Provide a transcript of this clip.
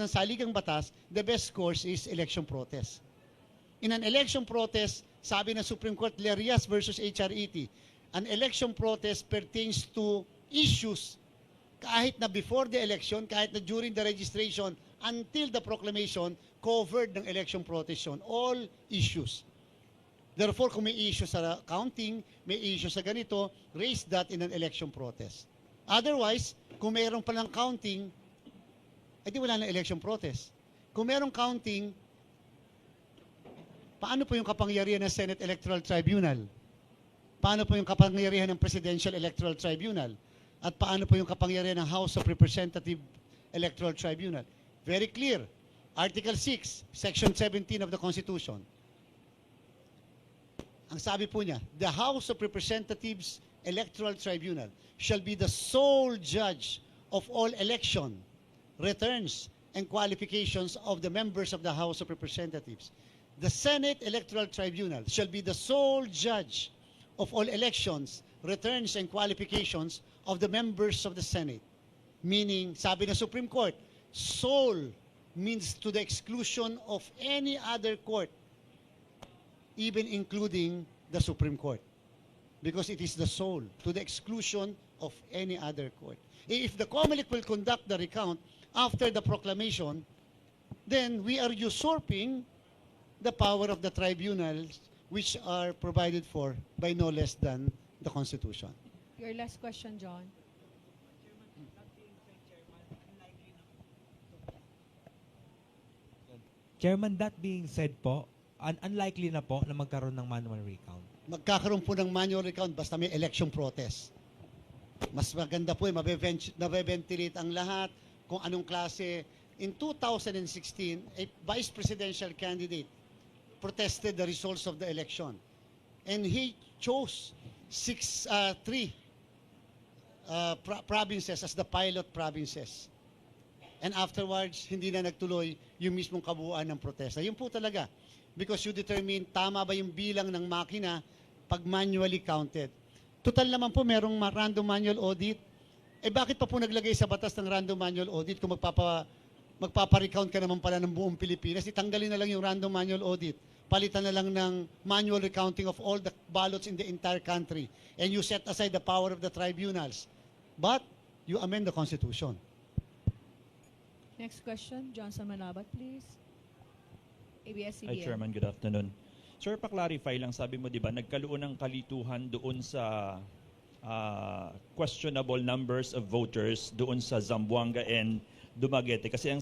ng saligang batas, the best course is election protest. In an election protest, sabi ng Supreme Court, Lerias versus HRET, an election protest pertains to issues kahit na before the election, kahit na during the registration, until the proclamation, covered ng election protest yun. All issues. Therefore, kung may issue sa counting, may issue sa ganito, raise that in an election protest. Otherwise, kung mayroon palang counting, edi wala na election protest. Kung mayroong counting, paano po yung kapangyarihan ng Senate Electoral Tribunal? Paano po yung kapangyarihan ng Presidential Electoral Tribunal? At paano po yung kapangyarihan ng House of Representative Electoral Tribunal? Very clear. Article 6, Section 17 of the Constitution. Ang sabi po niya, the House of Representatives Electoral Tribunal shall be the sole judge of all election, returns, and qualifications of the members of the House of Representatives. The Senate Electoral Tribunal shall be the sole judge of all elections, returns, and qualifications of the members of the Senate. Meaning, sabi ng Supreme Court, sole means to the exclusion of any other court, even including the Supreme Court. Because it is the sole, to the exclusion of any other court. If the COMELEC will conduct the recount after the proclamation, then we are usurping the power of the tribunals which are provided for by no less than the Constitution. Your last question, John. Chairman, that being said po, unlikely na po na magkaroon ng manual recount. Magkakaroon po ng manual recount basta may election protest. Mas maganda po mabe-ventilate ang lahat kung anong klase. In 2016, a vice presidential candidate protested the results of the election. And he chose three provinces as the pilot provinces. And afterwards, hindi na nagtuloy yung mismong kabuuan ng protesta. Yun po talaga. Because you determine tama ba yung bilang ng makina pag manually counted. Total naman po merong random manual audit. Eh bakit pa po naglagay sa batas ng random manual audit kung magpapa-recount ka naman pala ng buong Pilipinas? Itanggalin na lang yung random manual audit. Palitan na lang ng manual recounting of all the ballots in the entire country. And you set aside the power of the tribunals. But you amend the Constitution. Next question, Johnson Manabat, please. ABS-CBN. Hi, Chairman. Good afternoon. Sir, pa-clarify lang, sabi mo, di ba, nagkaroon ng kalituhan doon sa questionable numbers of voters doon sa Zamboanga and Dumaguete. Kasi ang